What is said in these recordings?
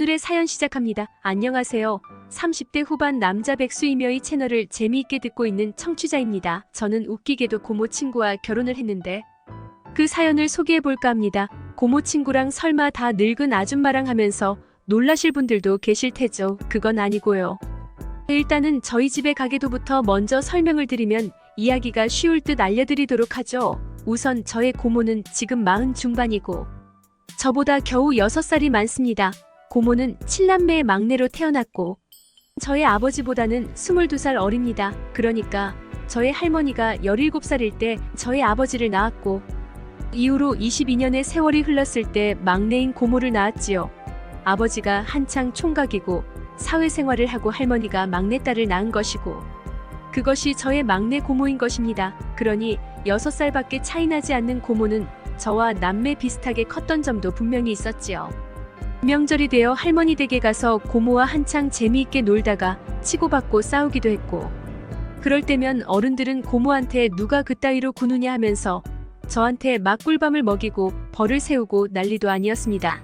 오늘의 사연 시작합니다. 안녕하세요. 30대 후반 남자 백수이며 이 채널을 재미있게 듣고 있는 청취자입니다. 저는 웃기게도 고모 친구와 결혼을 했는데 그 사연을 소개해볼까 합니다. 고모 친구랑 설마 다 늙은 아줌마랑 하면서 놀라실 분들도 계실 테죠. 그건 아니고요. 일단은 저희 집의 가계도부터 먼저 설명을 드리면 이야기가 쉬울 듯 알려드리도록 하죠. 우선 저의 고모는 지금 40 중반이고 저보다 겨우 6살이 많습니다. 고모는 7남매의 막내로 태어났고 저의 아버지보다는 22살 어립니다. 그러니까 저의 할머니가 17살일 때 저의 아버지를 낳았고 이후로 22년의 세월이 흘렀을 때 막내인 고모를 낳았지요. 아버지가 한창 총각이고 사회생활을 하고 할머니가 막내딸을 낳은 것이고 그것이 저의 막내 고모인 것입니다. 그러니 6살밖에 차이나지 않는 고모는 저와 남매 비슷하게 컸던 점도 분명히 있었지요. 명절이 되어 할머니 댁에 가서 고모와 한창 재미있게 놀다가 치고받고 싸우기도 했고 그럴 때면 어른들은 고모한테 누가 그따위로 구느냐 하면서 저한테 막꿀밤을 먹이고 벌을 세우고 난리도 아니었습니다.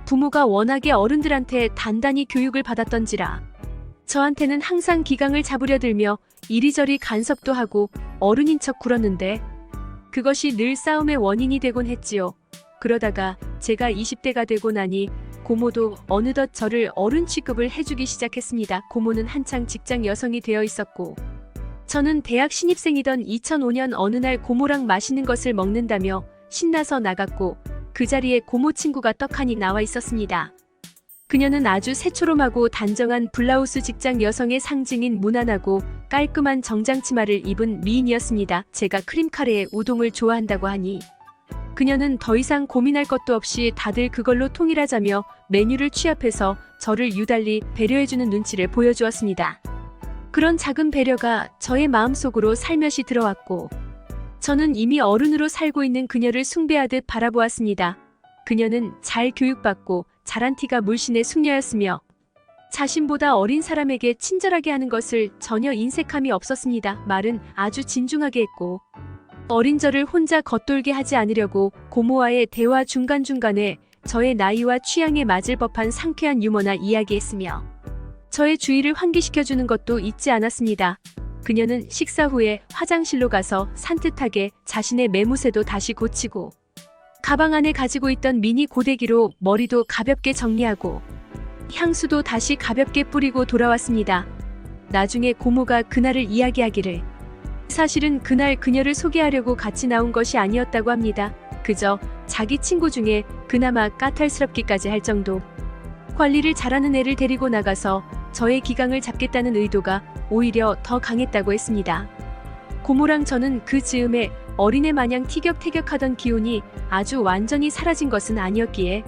부모가 워낙에 어른들한테 단단히 교육을 받았던지라 저한테는 항상 기강을 잡으려 들며 이리저리 간섭도 하고 어른인 척 굴었는데 그것이 늘 싸움의 원인이 되곤 했지요. 그러다가 제가 20대가 되고 나니 고모도 어느덧 저를 어른 취급을 해주기 시작했습니다. 고모는 한창 직장 여성이 되어 있었고 저는 대학 신입생이던 2005년 어느 날 고모랑 맛있는 것을 먹는다며 신나서 나갔고 그 자리에 고모 친구가 떡하니 나와 있었습니다. 그녀는 아주 새초롬하고 단정한 블라우스 직장 여성의 상징인 무난하고 깔끔한 정장 치마를 입은 미인이었습니다. 제가 크림카레에 우동을 좋아한다고 하니 그녀는 더 이상 고민할 것도 없이 다들 그걸로 통일하자며 메뉴를 취합해서 저를 유달리 배려해주는 눈치를 보여주었습니다. 그런 작은 배려가 저의 마음속으로 살며시 들어왔고 저는 이미 어른으로 살고 있는 그녀를 숭배하듯 바라보았습니다. 그녀는 잘 교육받고 잘한 티가 물씬의 숙녀였으며 자신보다 어린 사람에게 친절하게 하는 것을 전혀 인색함이 없었습니다. 말은 아주 진중하게 했고 어린 저를 혼자 겉돌게 하지 않으려고 고모와의 대화 중간중간에 저의 나이와 취향에 맞을 법한 상쾌한 유머나 이야기했으며 저의 주의를 환기시켜주는 것도 잊지 않았습니다. 그녀는 식사 후에 화장실로 가서 산뜻하게 자신의 매무새도 다시 고치고 가방 안에 가지고 있던 미니 고데기로 머리도 가볍게 정리하고 향수도 다시 가볍게 뿌리고 돌아왔습니다. 나중에 고모가 그날을 이야기하기를 사실은 그날 그녀를 소개하려고 같이 나온 것이 아니었다고 합니다. 그저 자기 친구 중에 그나마 까탈스럽기까지 할 정도. 관리를 잘하는 애를 데리고 나가서 저의 기강을 잡겠다는 의도가 오히려 더 강했다고 했습니다. 고모랑 저는 그 즈음에 어린애 마냥 티격태격하던 기운이 아주 완전히 사라진 것은 아니었기에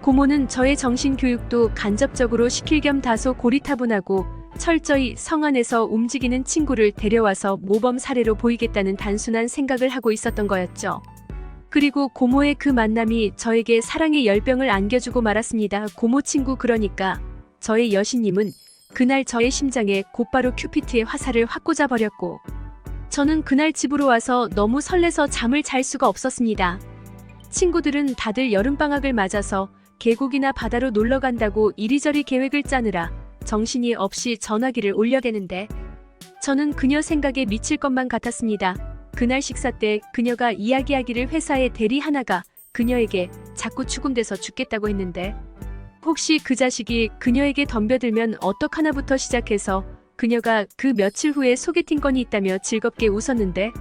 고모는 저의 정신교육도 간접적으로 시킬 겸 다소 고리타분하고 철저히 성 안에서 움직이는 친구를 데려와서 모범 사례로 보이겠다는 단순한 생각을 하고 있었던 거였죠. 그리고 고모의 그 만남이 저에게 사랑의 열병을 안겨주고 말았습니다. 고모 친구 그러니까 저의 여신님은 그날 저의 심장에 곧바로 큐피트의 화살을 확 꽂아버렸고 저는 그날 집으로 와서 너무 설레서 잠을 잘 수가 없었습니다. 친구들은 다들 여름방학을 맞아서 계곡이나 바다로 놀러 간다고 이리저리 계획을 짜느라 정신이 없이 전화기를 올려대는데 저는 그녀 생각에 미칠 것만 같았습니다. 그날 식사 때 그녀가 이야기하기를 회사의 대리 하나가 그녀에게 자꾸 추궁대서 죽겠다고 했는데 혹시 그 자식이 그녀에게 덤벼들면 어떡하나부터 시작해서 그녀가 그 며칠 후에 소개팅 건이 있다며 즐겁게 웃었는데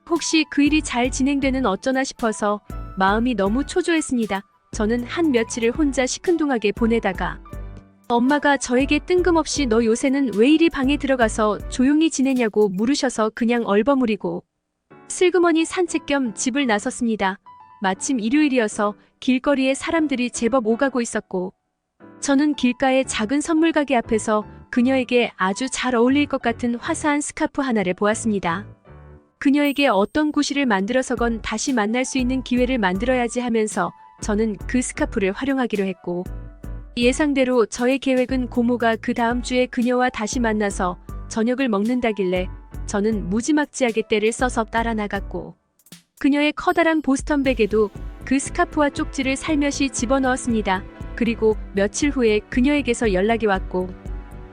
혹시 그 일이 잘 진행되는 어쩌나 싶어서 마음이 너무 초조했습니다. 저는 한 며칠을 혼자 시큰둥하게 보내다가 엄마가 저에게 뜬금없이 너 요새는 왜 이리 방에 들어가서 조용히 지내냐고 물으셔서 그냥 얼버무리고 슬그머니 산책 겸 집을 나섰습니다. 마침 일요일이어서 길거리에 사람들이 제법 오가고 있었고 저는 길가의 작은 선물 가게 앞에서 그녀에게 아주 잘 어울릴 것 같은 화사한 스카프 하나를 보았습니다. 그녀에게 어떤 구실을 만들어서건 다시 만날 수 있는 기회를 만들어야지 하면서 저는 그 스카프를 활용하기로 했고 예상대로 저의 계획은 고모가 그 다음 주에 그녀와 다시 만나서 저녁을 먹는다길래 저는 무지막지하게 떼를 써서 따라 나갔고 그녀의 커다란 보스턴백에도 그 스카프와 쪽지를 살며시 집어넣었습니다. 그리고 며칠 후에 그녀에게서 연락이 왔고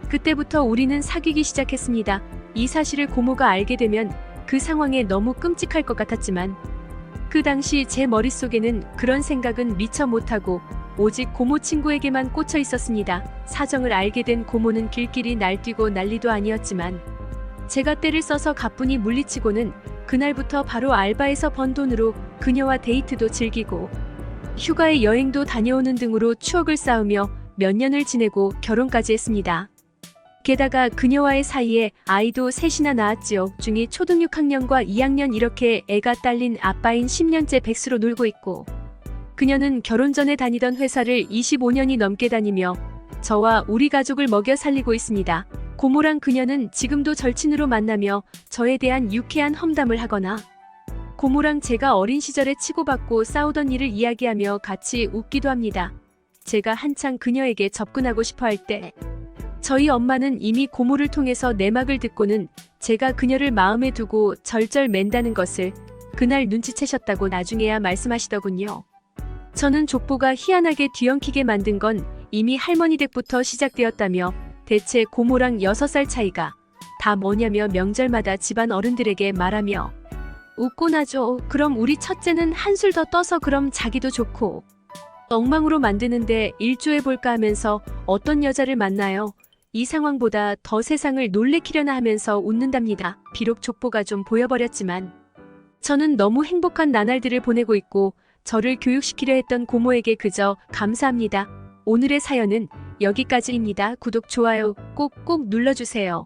그때부터 우리는 사귀기 시작했습니다. 이 사실을 고모가 알게 되면 그 상황에 너무 끔찍할 것 같았지만 그 당시 제 머릿속에는 그런 생각은 미처 못하고 오직 고모 친구에게만 꽂혀 있었습니다. 사정을 알게 된 고모는 길길이 날뛰고 난리도 아니었지만 제가 때를 써서 가뿐히 물리치고는 그날부터 바로 알바에서 번 돈으로 그녀와 데이트도 즐기고 휴가에 여행도 다녀오는 등으로 추억을 쌓으며 몇 년을 지내고 결혼까지 했습니다. 게다가 그녀와의 사이에 아이도 셋이나 낳았지요. 중이 초등 6학년과 2학년 이렇게 애가 딸린 아빠인 10년째 백수로 놀고 있고 그녀는 결혼 전에 다니던 회사를 25년이 넘게 다니며 저와 우리 가족을 먹여 살리고 있습니다. 고모랑 그녀는 지금도 절친으로 만나며 저에 대한 유쾌한 험담을 하거나 고모랑 제가 어린 시절에 치고받고 싸우던 일을 이야기하며 같이 웃기도 합니다. 제가 한창 그녀에게 접근하고 싶어 할 때 저희 엄마는 이미 고모를 통해서 내막을 듣고는 제가 그녀를 마음에 두고 절절 맨다는 것을 그날 눈치채셨다고 나중에야 말씀하시더군요. 저는 족보가 희한하게 뒤엉키게 만든 건 이미 할머니 댁부터 시작되었다며 대체 고모랑 6살 차이가 다 뭐냐며 명절마다 집안 어른들에게 말하며 웃곤 하죠. 그럼 우리 첫째는 한술 더 떠서 그럼 자기도 좋고 엉망으로 만드는데 일조해볼까 하면서 어떤 여자를 만나요. 이 상황보다 더 세상을 놀래키려나 하면서 웃는답니다. 비록 족보가 좀 보여버렸지만 저는 너무 행복한 나날들을 보내고 있고 저를 교육시키려 했던 고모에게 그저 감사합니다. 오늘의 사연은 여기까지입니다. 구독, 좋아요 꼭꼭 눌러주세요.